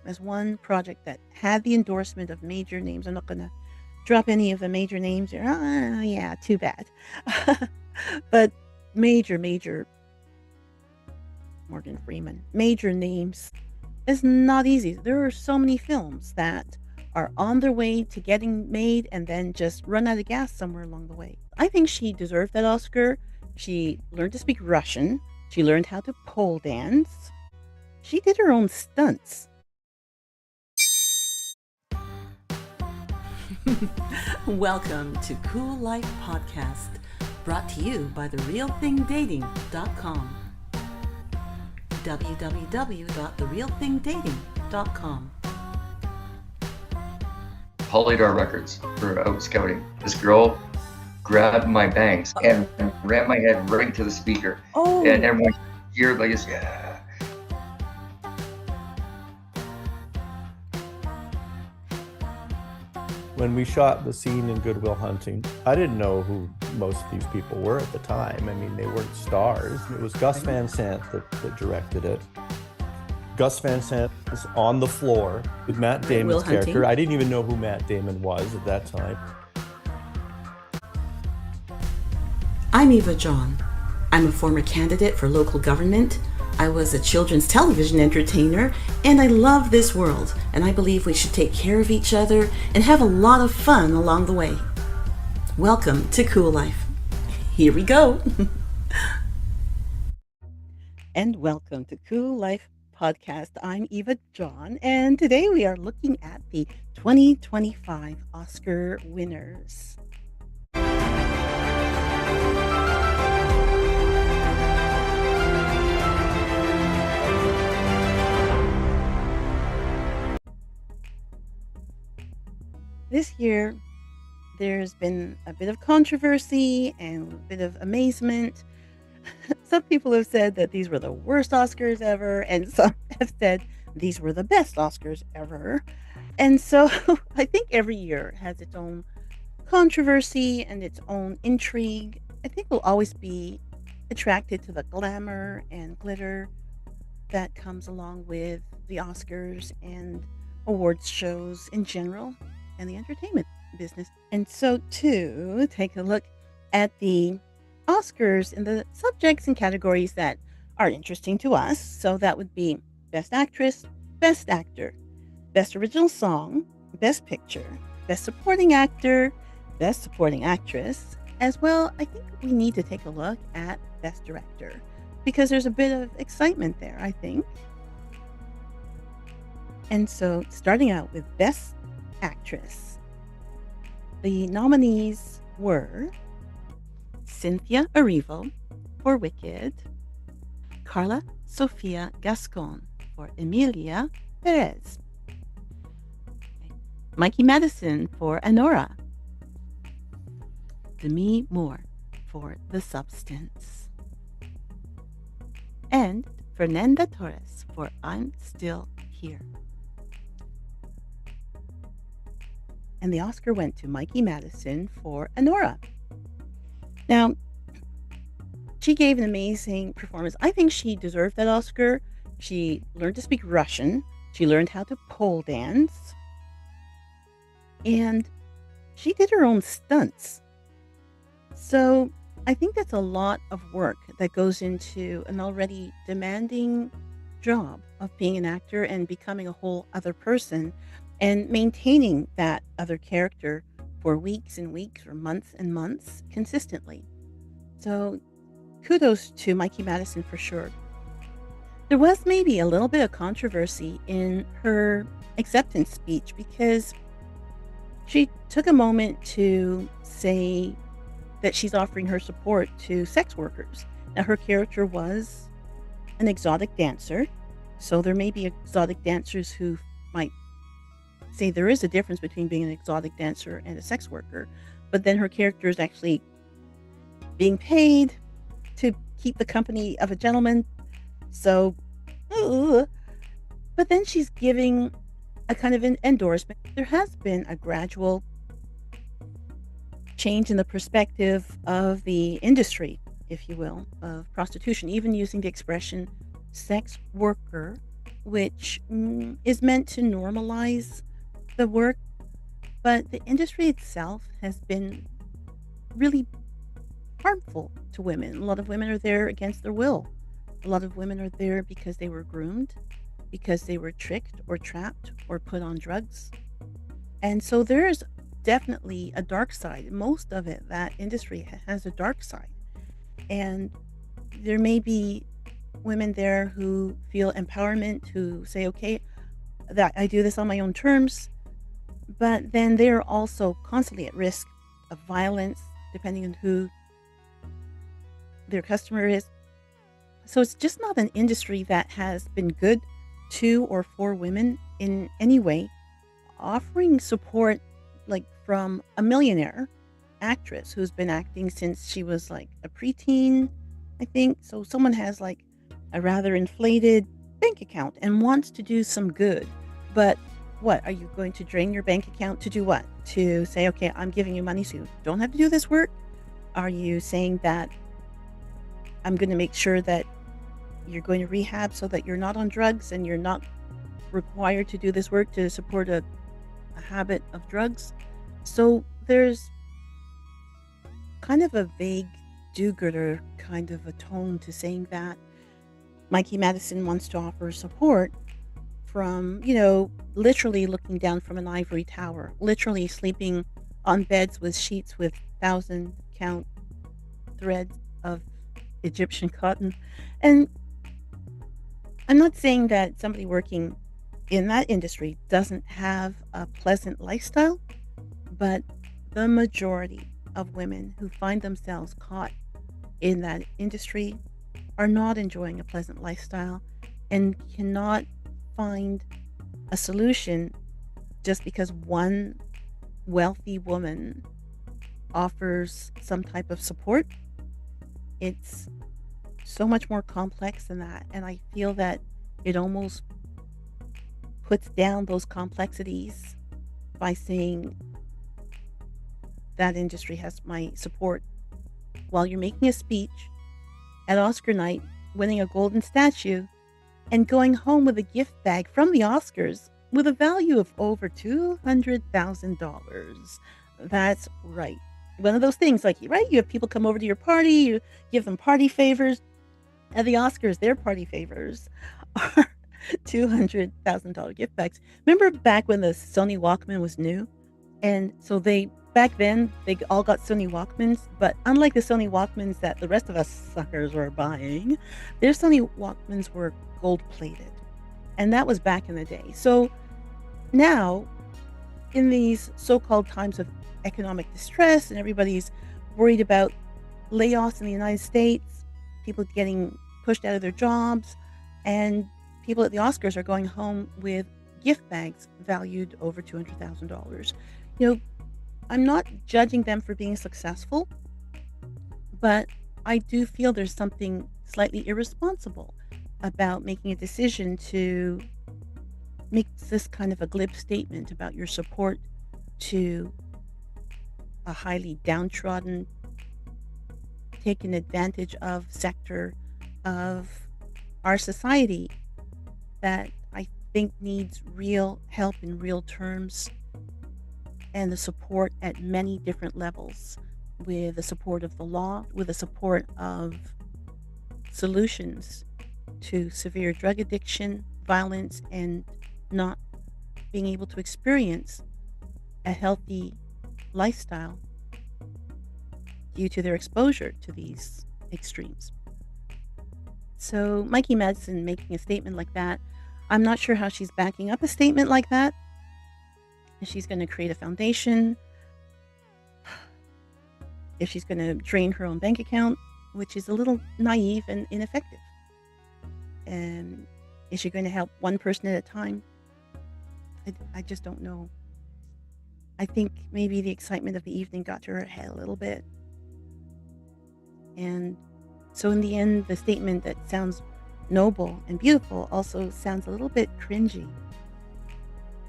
as one project that had the endorsement of major names. I'm not going to drop any of the major names here. Yeah, too bad. But major Morgan Freeman, major names is not easy. There are so many films that are on their way to getting made and then just run out of gas somewhere along the way. I think she deserved that Oscar. She learned to speak Russian. She learned how to pole dance. She did her own stunts. Welcome to CooLife Podcast, brought to you by therealthingdating.com. www.therealthingdating.com. Polydor Records for out scouting. This girl grabbed my bangs and ran my head right into the speaker. Oh, And everyone here like this, yeah. When we shot the scene in Good Will Hunting, I didn't know who most of these people were at the time. I mean, they weren't stars. It was Gus Van Sant that directed it. Gus Van Sant was on the floor with Matt Damon's character. I didn't even know who Matt Damon was at that time. I'm Eva John. I'm a former candidate for local government. I was a children's television entertainer, and I love this world, and I believe we should take care of each other and have a lot of fun along the way. Welcome to CooLife. Here we go. And welcome to CooLife Podcast. I'm Eva John, and today we are looking at the 2025 Oscar winners. This year, there's been a bit of controversy and a bit of amazement. Some people have said that these were the worst Oscars ever, and some have said these were the best Oscars ever. And so I think every year has its own controversy and its own intrigue. I think we'll always be attracted to the glamour and glitter that comes along with the Oscars and awards shows in general and the entertainment business. And so to take a look at the Oscars and the subjects and categories that are interesting to us. So that would be Best Actress, Best Actor, Best Original Song, Best Picture, Best Supporting Actor, Best Supporting Actress. As well, I think we need to take a look at Best Director because there's a bit of excitement there, I think. And so starting out with Best Actress, the nominees were Cynthia Erivo for Wicked, Carla Sofia Gascon for Emilia Perez, Mikey Madison for Anora, Demi Moore for The Substance, and Fernanda Torres for I'm Still Here. And the Oscar went to Mikey Madison for Anora. Now, she gave an amazing performance. I think she deserved that Oscar. She learned to speak Russian. She learned how to pole dance. And she did her own stunts. So I think that's a lot of work that goes into an already demanding job of being an actor and becoming a whole other person and maintaining that other character for weeks and weeks or months and months consistently. So kudos to Mikey Madison for sure. There was maybe a little bit of controversy in her acceptance speech because she took a moment to say that she's offering her support to sex workers. Now, her character was an exotic dancer, so there may be exotic dancers who might say there is a difference between being an exotic dancer and a sex worker, but then her character is actually being paid to keep the company of a gentleman. So, but then she's giving a kind of an endorsement. There has been a gradual change in the perspective of the industry, if you will, of prostitution, even using the expression sex worker which is meant to normalize the work, but the industry itself has been really harmful to women. A lot of women are there against their will. A lot of women are there because they were groomed, because they were tricked or trapped or put on drugs. And so there's definitely a dark side. Most of it, that industry has a dark side. And there may be women there who feel empowerment, who say, okay, that I do this on my own terms, but then they're also constantly at risk of violence, depending on who their customer is. So it's just not an industry that has been good to or for women in any way. Offering support, like from a millionaire actress who's been acting since she was like a preteen, I think. So someone has like a rather inflated bank account and wants to do some good. But what are you going to drain your bank account to do what? To say, okay, I'm giving you money so you don't have to do this work? Are you saying that I'm going to make sure that you're going to rehab so that you're not on drugs and you're not required to do this work to support a habit of drugs? So there's kind of a vague do-gooder kind of a tone to saying that Mikey Madison wants to offer support from, literally looking down from an ivory tower, literally sleeping on beds with sheets with 1,000 count threads of Egyptian cotton. And I'm not saying that somebody working in that industry doesn't have a pleasant lifestyle, but the majority of women who find themselves caught in that industry are not enjoying a pleasant lifestyle and cannot find a solution just because one wealthy woman offers some type of support. It's so much more complex than that. And I feel that it almost puts down those complexities by saying that industry has my support while you're making a speech at Oscar night, winning a golden statue, and going home with a gift bag from the Oscars with a value of over $200,000. That's right. One of those things, like, right? You have people come over to your party, you give them party favors. At the Oscars, their party favors are $200,000 gift bags. Remember back when the Sony Walkman was new? And so back then, they all got Sony Walkmans, but unlike the Sony Walkmans that the rest of us suckers were buying, their Sony Walkmans were gold plated. And that was back in the day. So now, in these so-called times of economic distress and everybody's worried about layoffs in the United States, people getting pushed out of their jobs, and people at the Oscars are going home with gift bags valued over $200,000. I'm not judging them for being successful, but I do feel there's something slightly irresponsible about making a decision to make this kind of a glib statement about your support to a highly downtrodden, taken advantage of sector of our society that I think needs real help in real terms and the support at many different levels, with the support of the law, with the support of solutions to severe drug addiction, violence, and not being able to experience a healthy lifestyle due to their exposure to these extremes. So Mikey Madsen making a statement like that, I'm not sure how she's backing up a statement like that. If she's going to create a foundation, if she's going to drain her own bank account, which is a little naive and ineffective. And is she going to help one person at a time? I just don't know. I think maybe the excitement of the evening got to her head a little bit. And so in the end, the statement that sounds noble and beautiful also sounds a little bit cringy.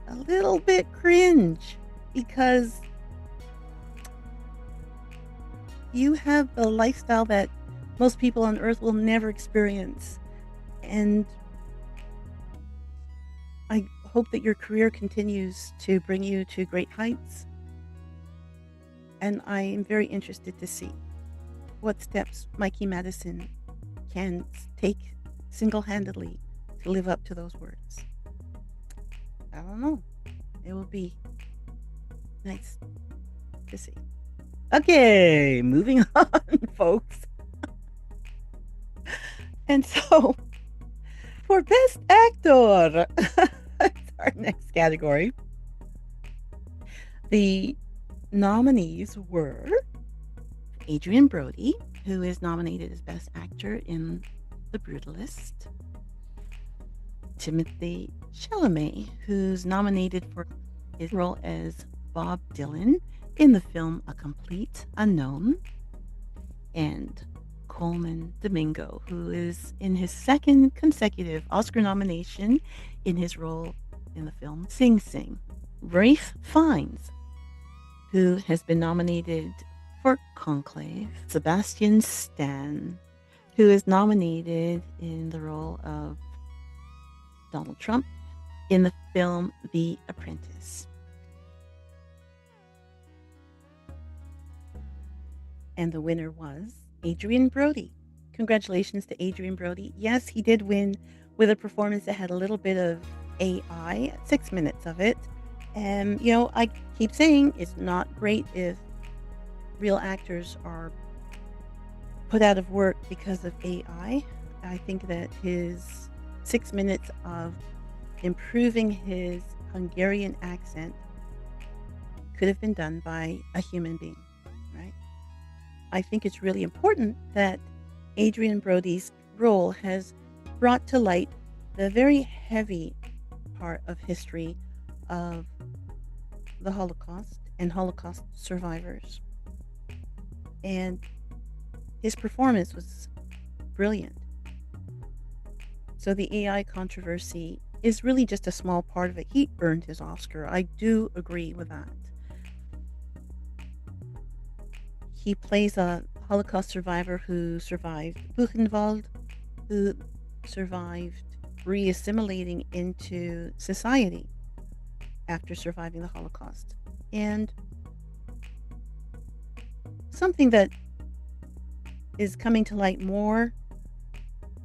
A little bit cringe, because you have a lifestyle that most people on earth will never experience. And I hope that your career continues to bring you to great heights. And I am very interested to see what steps Mikey Madison can take single-handedly to live up to those words. I don't know. It will be nice to see. Okay, moving on, folks. And so, for Best Actor, that's our next category. The nominees were Adrian Brody, who is nominated as Best Actor in The Brutalist. Timothy Chalamet, who's nominated for his role as Bob Dylan in the film A Complete Unknown. And Coleman Domingo, who is in his second consecutive Oscar nomination in his role in the film Sing Sing. Rafe Fiennes, who has been nominated for Conclave. Sebastian Stan, who is nominated in the role of Donald Trump in the film The Apprentice. And the winner was Adrian Brody. Congratulations to Adrian Brody. Yes, he did win with a performance that had a little bit of AI, 6 minutes of it. And, I keep saying it's not great if real actors are put out of work because of AI. I think that his 6 minutes of improving his Hungarian accent could have been done by a human being, right? I think it's really important that Adrian Brody's role has brought to light the very heavy part of history of the Holocaust and Holocaust survivors. And his performance was brilliant. So the AI controversy is really just a small part of it. He earned his Oscar. I do agree with that. He plays a Holocaust survivor who survived Buchenwald, who survived re-assimilating into society after surviving the Holocaust. And something that is coming to light more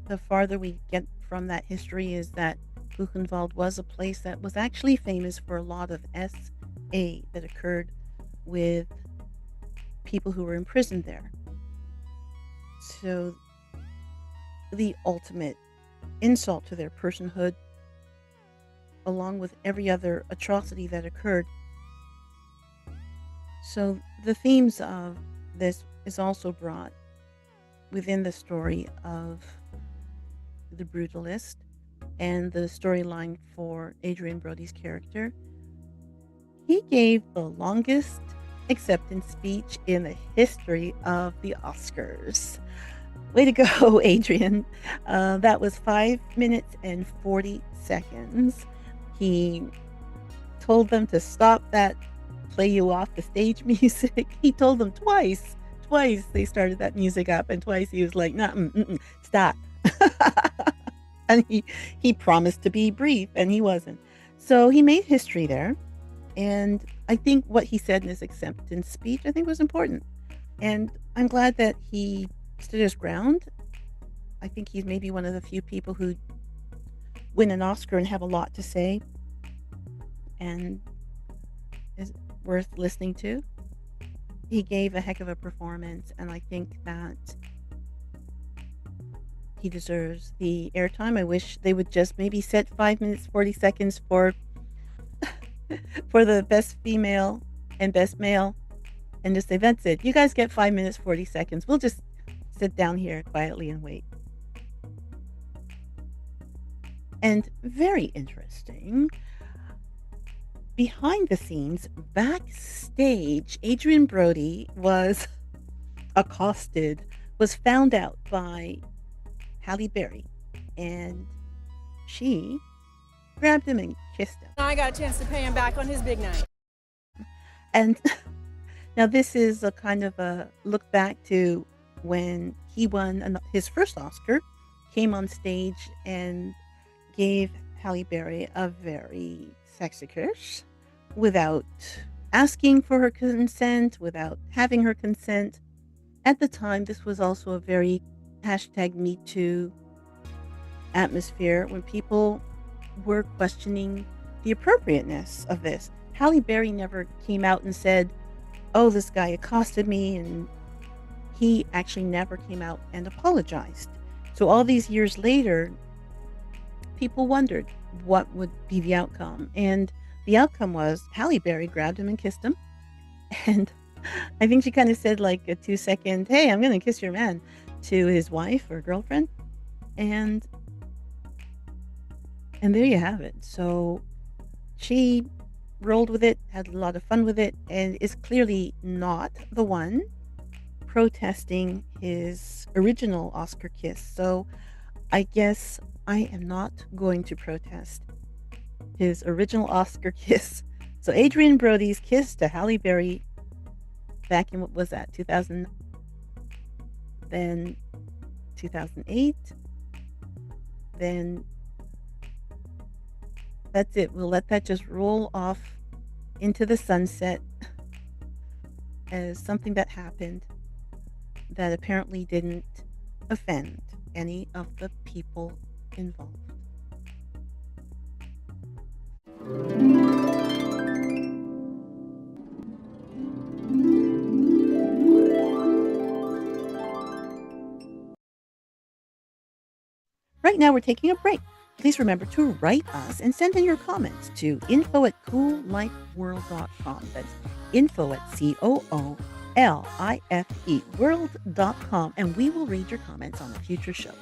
the farther we get from that history is that Buchenwald was a place that was actually famous for a lot of SA that occurred with people who were imprisoned there. So the ultimate insult to their personhood, along with every other atrocity that occurred. So the themes of this is also brought within the story of The Brutalist and the storyline for Adrian Brody's character. He gave the longest acceptance speech in the history of the Oscars. Way to go, Adrian. That was 5 minutes and 40 seconds. He told them to stop that play you off the stage music. He told them twice they started that music up, and twice he was like, nah, stop. And he promised to be brief, and he wasn't. So he made history there. And I think what he said in his acceptance speech, I think was important. And I'm glad that he stood his ground. I think he's maybe one of the few people who win an Oscar and have a lot to say and is worth listening to. He gave a heck of a performance, and I think that he deserves the airtime. I wish they would just maybe set 5 minutes 40 seconds for the best female and best male, and just say, that's it. You guys get 5 minutes 40 seconds. We'll just sit down here quietly and wait. And very interesting, behind the scenes, backstage, Adrian Brody was accosted, was found out by Halle Berry, and she grabbed him and kissed him. I got a chance to pay him back on his big night. And now this is a kind of a look back to when he won his first Oscar, came on stage and gave Halle Berry a very sexy kiss without asking for her consent, without having her consent. At the time, this was also a very hashtag Me Too atmosphere when people were questioning the appropriateness of this. Halle Berry never came out and said, oh, this guy accosted me, and he actually never came out and apologized. So all these years later, people wondered what would be the outcome. And the outcome was Halle Berry grabbed him and kissed him. And I think she kind of said like a 2-second, hey, I'm going to kiss your man, to his wife or girlfriend. And there you have it. So she rolled with it, had a lot of fun with it, and is clearly not the one protesting his original Oscar kiss. So I guess I am not going to protest his original Oscar kiss. So Adrian Brody's kiss to Halle Berry back in, what was that, 2000, then 2008, then that's it. We'll let that just roll off into the sunset as something that happened that apparently didn't offend any of the people involved. Right now we're taking a break. Please remember to write us and send in your comments to info@CooLifeWorld.com. That's info@COOLIFE world.com, and we will read your comments on a future show.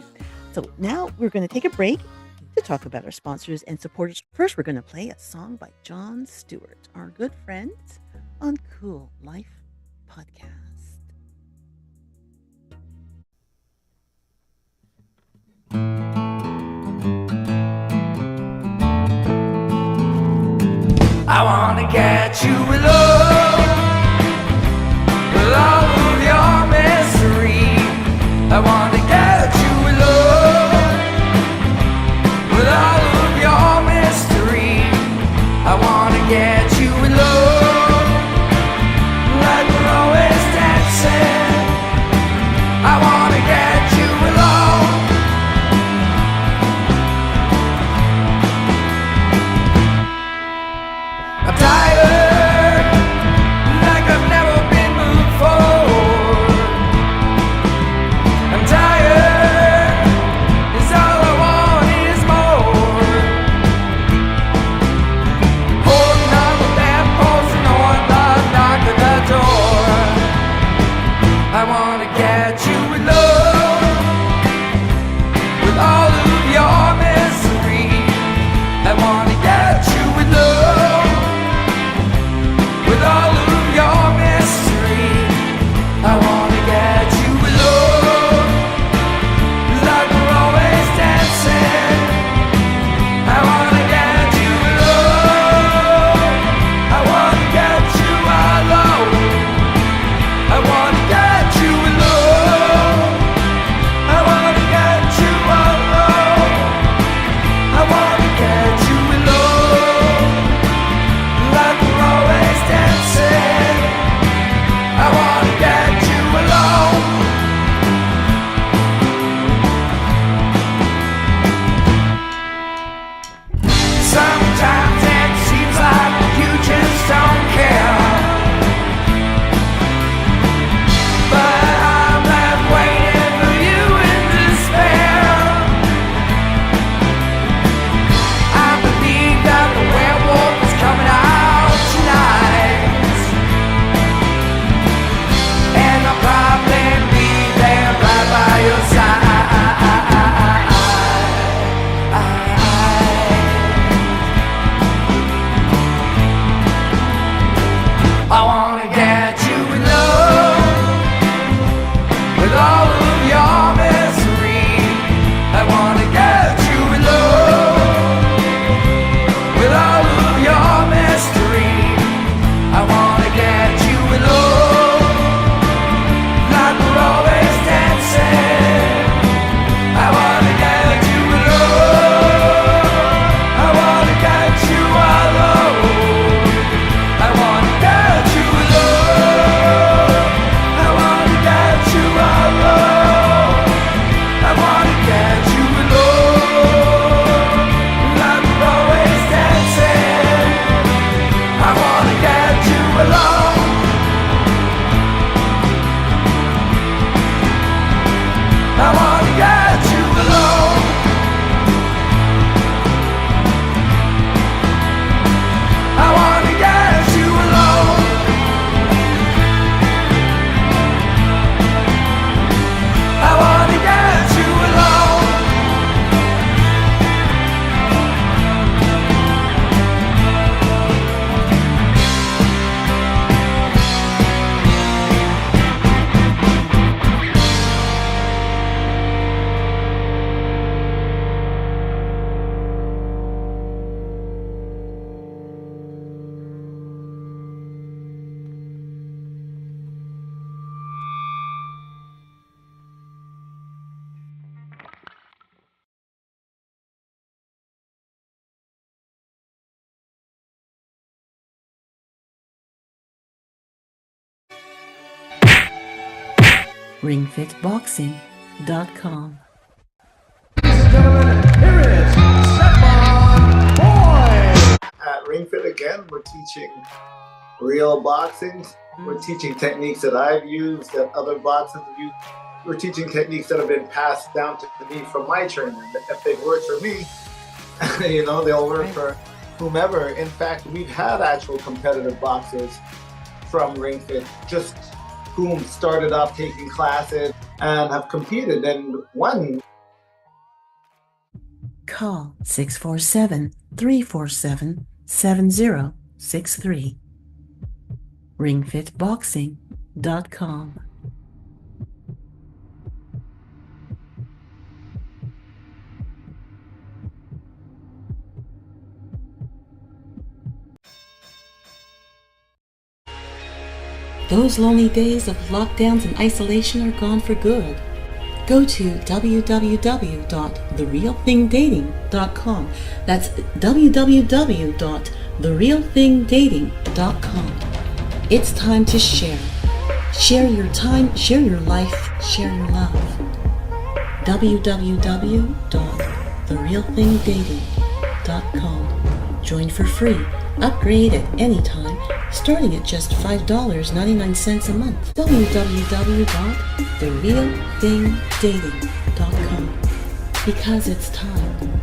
So now we're going to take a break to talk about our sponsors and supporters. First, we're going to play a song by Jon Stewart, our good friend on Cool Life Podcast. I wanna get you with love, with all of your misery. I wanna get you with love, with all of your mystery. I wanna get you with love, like we're always dancing. I wanna get you with love. I'm tired, like I've never been before. I'm tired, 'cause all I want is more. Holding on ringfitboxing.com. Ladies and gentlemen, here is Stefan Boy. At Ring Fit again, we're teaching real boxing. We're teaching techniques that I've used, that other boxers have used. We're teaching techniques that have been passed down to me from my trainer. If they've worked for me, they'll work for whomever. In fact, we've had actual competitive boxers from Ring Fit, just whom started off taking classes and have competed and won. Call 647-347-7063. ringfitboxing.com. Those lonely days of lockdowns and isolation are gone for good. Go to www.therealthingdating.com. That's www.therealthingdating.com. It's time to share. Share your time, share your life, share your love. www.therealthingdating.com. Join for free. Upgrade at any time, starting at just $5.99 a month. www.therealthingdating.com. Because it's time.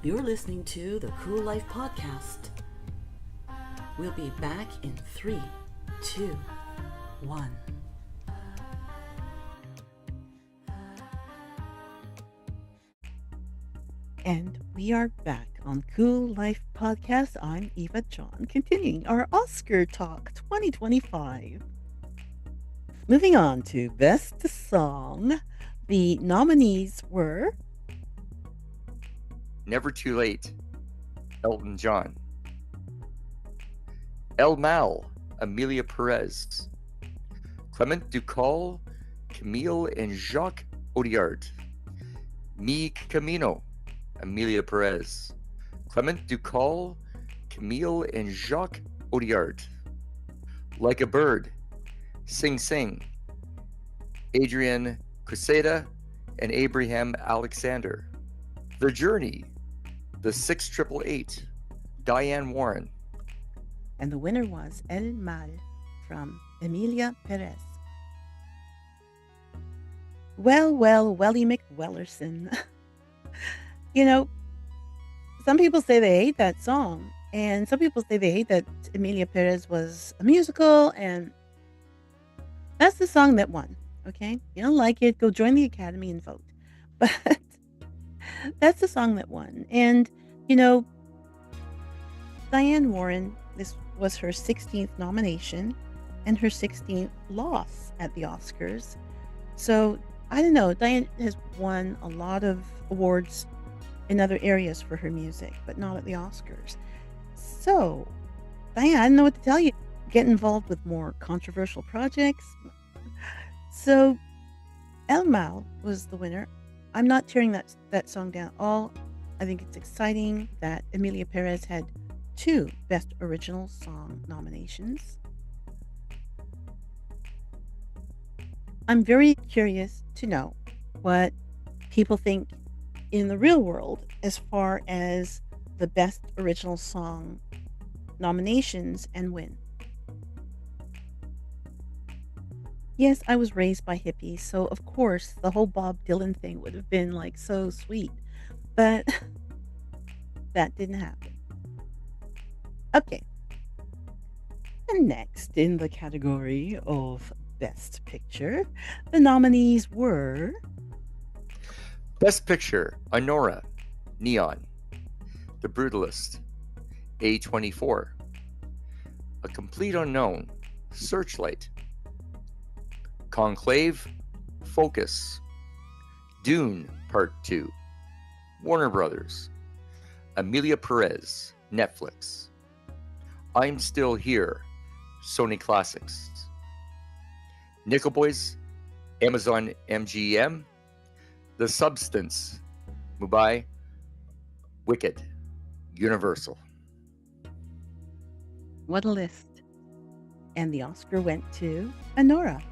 You're listening to the CooLife podcast. We'll be back in 3, 2, 1. And we are back on CooLife Podcast. I'm Eva John, continuing our Oscar Talk 2025. Moving on to Best Song. The nominees were Never Too Late, Elton John. El Mal, Amelia Perez. Clement Ducal, Camille and Jacques Audiard. Mi Camino, Amelia Perez. Clement Ducal, Camille and Jacques Audiard. Like a Bird, Sing Sing, Adrian Quesada and Abraham Alexander. The Journey, The 6888, Diane Warren. and the winner was El Mal from Emilia Perez. Welly McWellerson. Some people say they hate that song, and some people say they hate that Emilia Perez was a musical, and that's the song that won. Okay, you don't like it, go join the Academy and vote. But that's the song that won. And Diane Warren, this was her 16th nomination and her 16th loss at the Oscars. So I don't know. Diane has won a lot of awards in other areas for her music, but not at the Oscars. So, Diane, I don't know what to tell you. Get involved with more controversial projects. So, El Mal was the winner. I'm not tearing that song down at all. I think it's exciting that Emilia Perez had 2 Best Original Song nominations. I'm very curious to know what people think in the real world as far as the Best Original Song nominations and win. Yes, I was raised by hippies, so of course the whole Bob Dylan thing would have been like so sweet, but that didn't happen. Okay. And next in the category of Best Picture, the nominees were Best Picture, Honora, Neon. The Brutalist, A24. A Complete Unknown, Searchlight. Conclave, Focus. Dune, Part 2. Warner Brothers. Emilia Perez, Netflix. I'm Still Here, Sony Classics. Nickel Boys, Amazon MGM. The Substance, Mumbai. Wicked, Universal. What a list. And the Oscar went to Honora.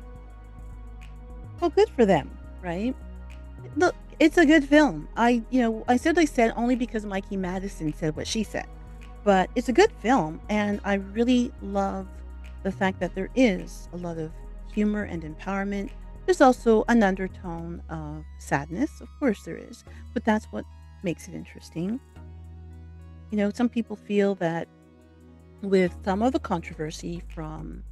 Well, good for them, right? Look, it's a good film. I said I said only because Mikey Madison said what she said, but it's a good film, and I really love the fact that there is a lot of humor and empowerment. There's also an undertone of sadness, of course there is, but that's what makes it interesting. Some people feel that with some of the controversy from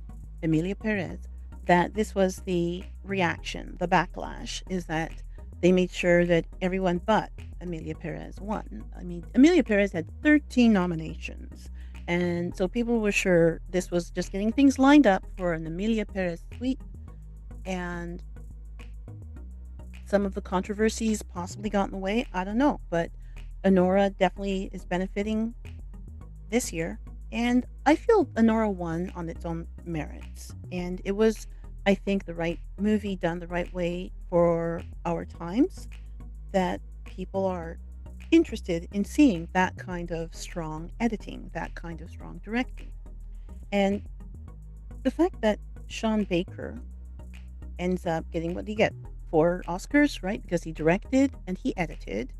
Emilia Perez, that this was the reaction, the backlash, is that they made sure that everyone but Emilia Perez won. I mean, Emilia Perez had 13 nominations. And so people were sure this was just getting things lined up for an Emilia Perez sweep. And some of the controversies possibly got in the way. I don't know. But Honora definitely is benefiting this year. And I feel Honora won on its own merits. And it was, I think, the right movie done the right way for our times, that people are interested in seeing that kind of strong editing, that kind of strong directing. And the fact that Sean Baker ends up getting what he get, 4 Oscars, right? Because he directed and he edited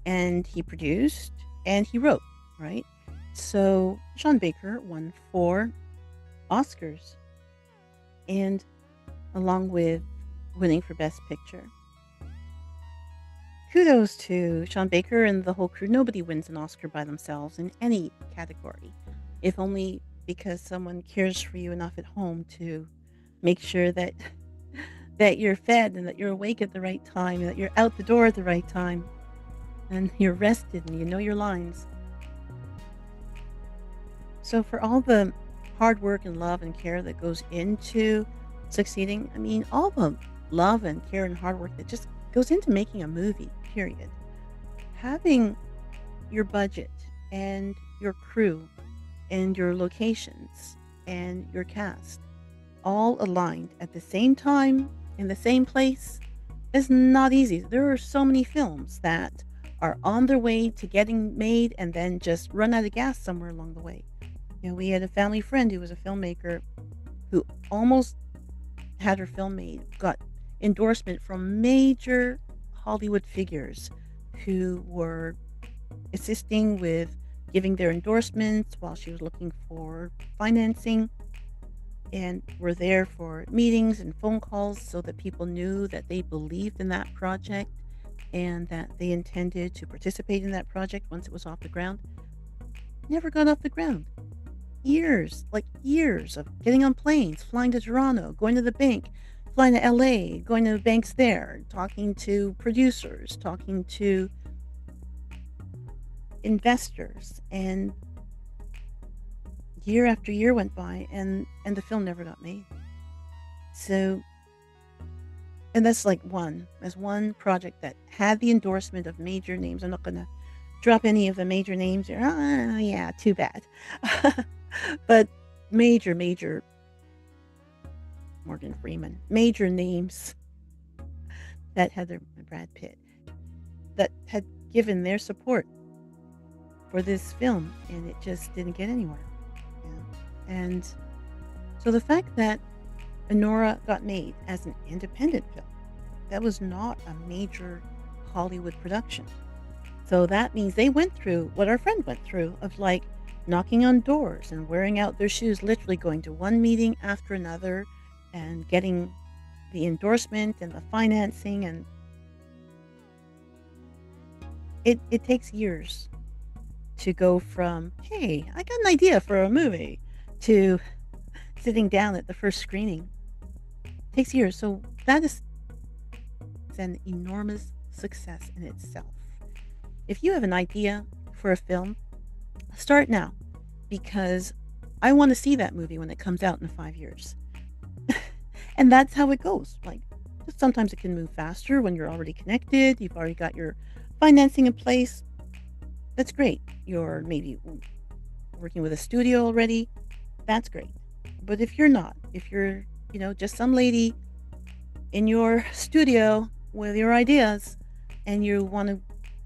and he produced and he wrote, right? So Sean Baker won 4 Oscars, and along with winning for Best Picture. Kudos to Sean Baker and the whole crew. Nobody wins an Oscar by themselves in any category, if only because someone cares for you enough at home to make sure that you're fed and that you're awake at the right time, and that you're out the door at the right time, and you're rested and you know your lines. So for all the hard work and love and care that goes into succeeding, I mean, all the love and care and hard work that just goes into making a movie, period. Having your budget and your crew and your locations and your cast all aligned at the same time in the same place is not easy. There are so many films that are on their way to getting made and then just run out of gas somewhere along the way. We had a family friend who was a filmmaker who almost had her film made, got endorsement from major Hollywood figures who were assisting with giving their endorsements while she was looking for financing, and were there for meetings and phone calls so that people knew that they believed in that project and that they intended to participate in that project once it was off the ground. Never got off the ground. Years of getting on planes, flying to Toronto, going to the bank, flying to LA, going to banks there, talking to producers, talking to investors, and year after year went by, and the film never got made. So, and that's one project that had the endorsement of major names. I'm not gonna drop any of the major names here. Yeah, too bad. But major Morgan Freeman, major names that had their Brad Pitt, that had given their support for this film, and it just didn't get anywhere. And so the fact that Honora got made as an independent film, that was not a major Hollywood production. So that means they went through what our friend went through, of like knocking on doors and wearing out their shoes, literally going to one meeting after another and getting the endorsement and the financing. And it takes years to go from, hey, I got an idea for a movie, to sitting down at the first screening. It takes years. So that is an enormous success in itself. If you have an idea for a film, start now, because I want to see that movie when it comes out in 5 years. And that's how it goes. Like, sometimes it can move faster when you're already connected. You've already got your financing in place. That's great. You're maybe working with a studio already. That's great. But if you're not, if you're, just some lady in your studio with your ideas, and you want to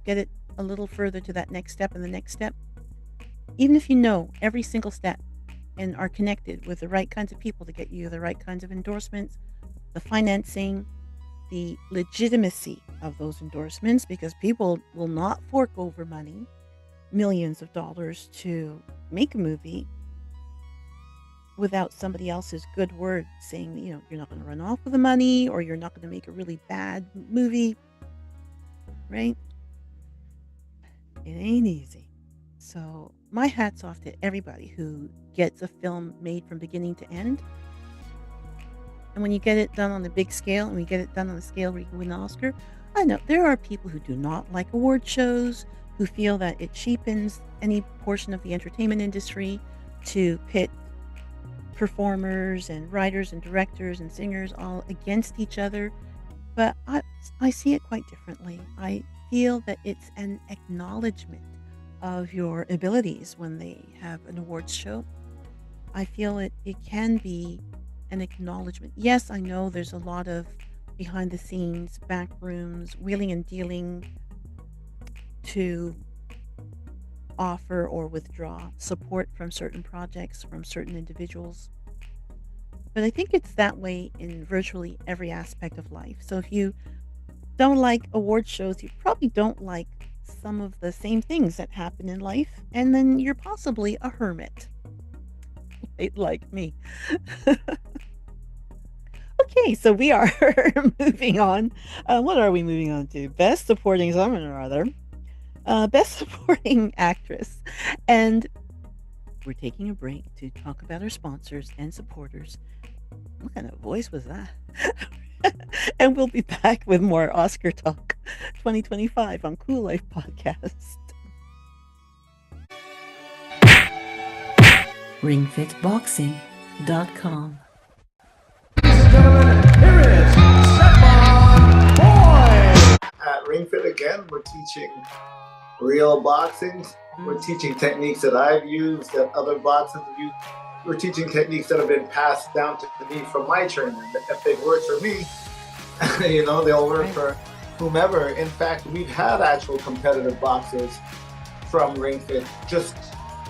get it a little further to that next step and the next step, even if you know every single step and are connected with the right kinds of people to get you the right kinds of endorsements, the financing, the legitimacy of those endorsements, because people will not fork over money, millions of dollars, to make a movie without somebody else's good word saying, you're not going to run off with the money, or you're not going to make a really bad movie, right? It ain't easy. So my hat's off to everybody who gets a film made from beginning to end. And when you get it done on a big scale, and we get it done on a scale where you can win an Oscar, I know there are people who do not like award shows, who feel that it cheapens any portion of the entertainment industry to pit performers and writers and directors and singers all against each other. But I see it quite differently. I feel that it's an acknowledgement of your abilities when they have an awards show. I feel it can be an acknowledgement. Yes, I know there's a lot of behind the scenes, back rooms, wheeling and dealing to offer or withdraw support from certain projects, from certain individuals. But I think it's that way in virtually every aspect of life. So if you don't like award shows, you probably don't like some of the same things that happen in life, and then you're possibly a hermit, right? Like me. Okay, so we are moving on. What are we moving on to? Best Supporting Something or Other. Best Supporting Actress. And we're taking a break to talk about our sponsors and supporters. What kind of voice was that? And we'll be back with more Oscar Talk 2025 on CooLife Podcast. RingFitBoxing.com. At RingFit again, we're teaching real boxing. We're teaching techniques that I've used, that other boxers have used. We're teaching techniques that have been passed down to me from my trainer. If they work for me, they'll work for whomever. In fact, we've had actual competitive boxers from RingFit, just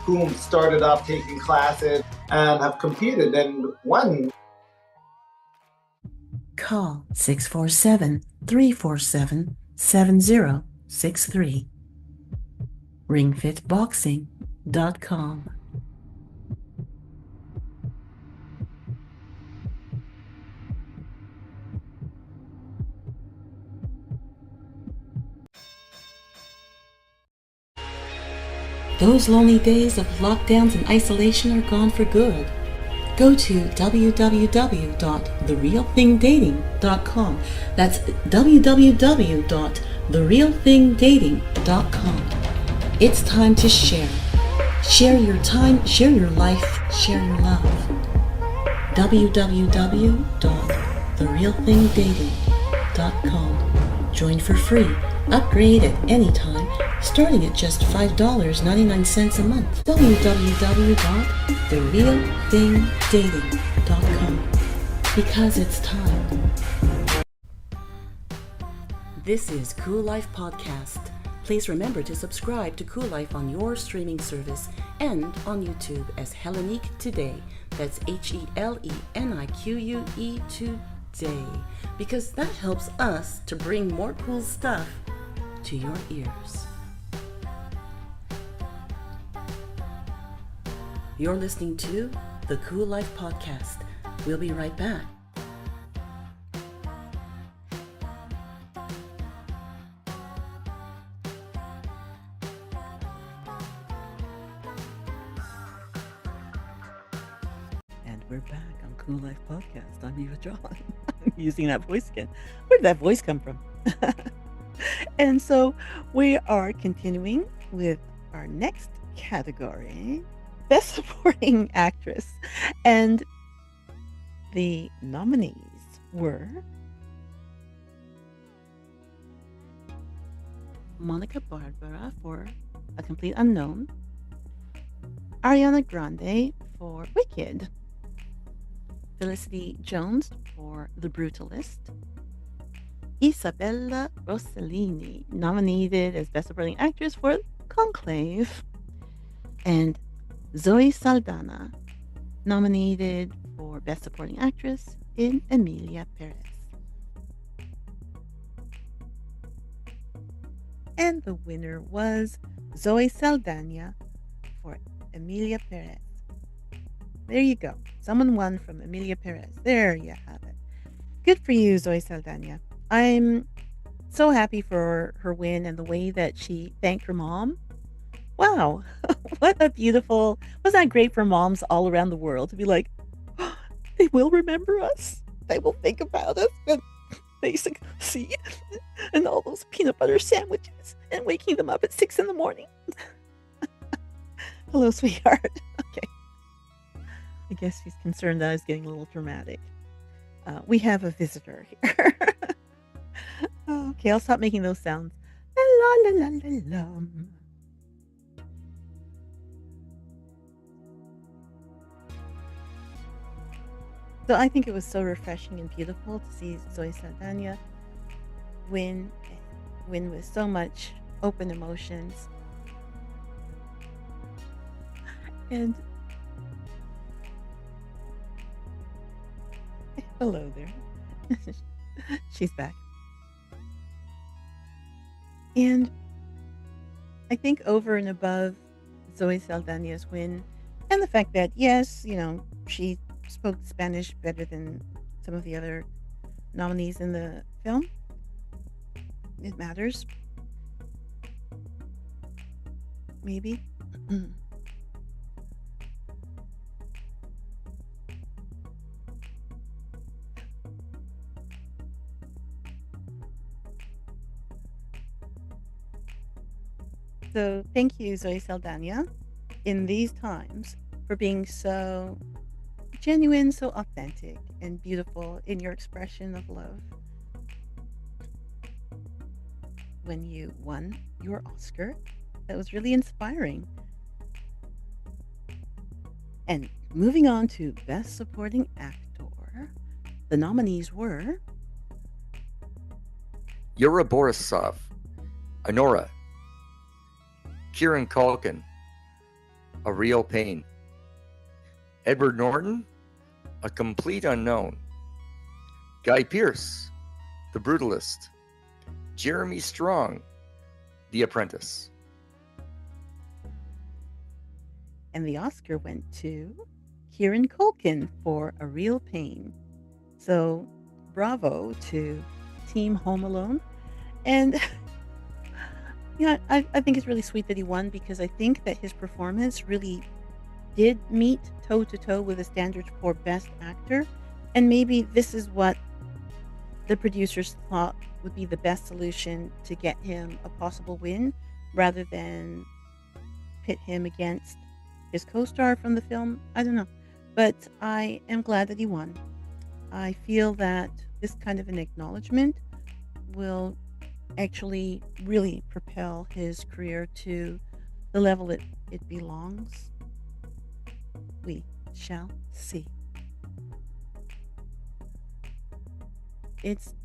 whom started off taking classes and have competed and won. Call 647-347-7063. RingFitBoxing.com. Those lonely days of lockdowns and isolation are gone for good. Go to www.therealthingdating.com. That's www.therealthingdating.com. It's time to share. Share your time, share your life, share your love. www.therealthingdating.com. Join for free. Upgrade at any time, starting at just $5.99 a month. www.therealthingdating.com. Because it's time. This is CooLife Podcast. Please remember to subscribe to CooLife on your streaming service and on YouTube as Hellenique Today. That's HELENIQUE Today. Because that helps us to bring more cool stuff to your ears. You're listening to the CooLife Podcast. We'll be right back. And we're back on CooLife Podcast. I'm Eva John. I'm using that voice again. Where did that voice come from? And so we are continuing with our next category, Best Supporting Actress. And the nominees were Monica Barbara for A Complete Unknown, Ariana Grande for Wicked, Felicity Jones for The Brutalist, Isabella Rossellini, nominated as Best Supporting Actress for Conclave, and Zoe Saldana, nominated for Best Supporting Actress in Emilia Perez. And the winner was Zoe Saldana for Emilia Perez. There you go. Someone won from Emilia Perez. There you have it. Good for you, Zoe Saldana. I'm so happy for her win and the way that she thanked her mom. Wow. What a beautiful, was that great for moms all around the world to be like, "Oh, they will remember us. They will think about us and basic see and all those peanut butter sandwiches and waking them up at 6 in the morning. Hello, sweetheart. Okay. I guess she's concerned that I was getting a little dramatic. We have a visitor here. Okay, I'll stop making those sounds. La la la la la. So I think it was so refreshing and beautiful to see Zoe Saldana win with so much open emotions. And hello there. She's back. And I think over and above Zoe Saldana's win, and the fact that, yes, she spoke Spanish better than some of the other nominees in the film. It matters. Maybe. So thank you, Zoe Saldana, in these times for being so genuine, so authentic, and beautiful in your expression of love. When you won your Oscar, that was really inspiring. And moving on to Best Supporting Actor, the nominees were Yura Borisov, Honora, Kieran Culkin, A Real Pain, Edward Norton, A Complete Unknown, Guy Pearce, The Brutalist, Jeremy Strong, The Apprentice. And the Oscar went to Kieran Culkin for A Real Pain. So bravo to Team Home Alone. And yeah, I think it's really sweet that he won, because I think that his performance really did meet toe-to-toe with the standards for Best Actor. And maybe this is what the producers thought would be the best solution to get him a possible win, rather than pit him against his co-star from the film. I don't know. But I am glad that he won. I feel that this kind of an acknowledgement will actually really propel his career to the level it belongs. We shall see. It's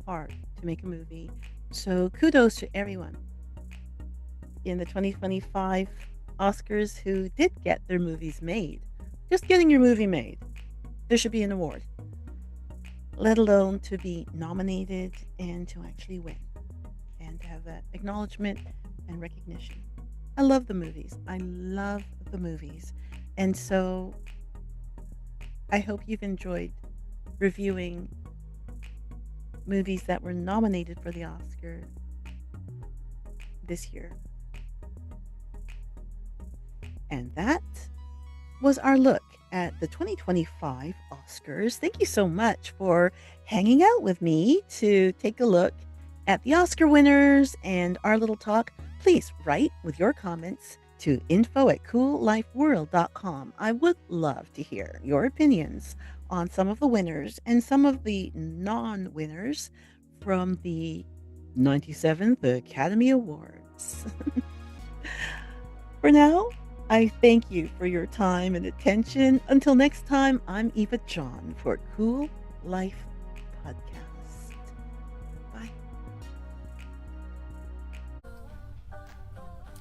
hard to make a movie, so kudos to everyone in the 2025 Oscars who did get their movies made. Just getting your movie made, there should be an award, let alone to be nominated and to actually win and to have that acknowledgement and recognition. I love the movies. I love the movies. And so I hope you've enjoyed reviewing movies that were nominated for the Oscar this year. And that was our look at the 2025 Oscars. Thank you so much for hanging out with me to take a look at the Oscar winners and our little talk. Please write with your comments to info@CooLifeWorld.com. I would love to hear your opinions on some of the winners and some of the non-winners from the 97th Academy Awards. For now, I thank you for your time and attention. Until next time, I'm Eva John for Cool Life Podcast. Bye.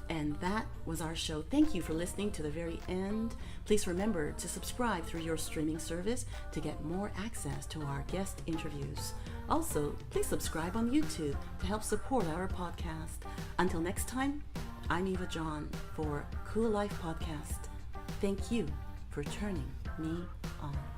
And that was our show. Thank you for listening to the very end. Please remember to subscribe through your streaming service to get more access to our guest interviews. Also, please subscribe on YouTube to help support our podcast. Until next time, I'm Eva John for CooLife Podcast. Thank you for turning me on.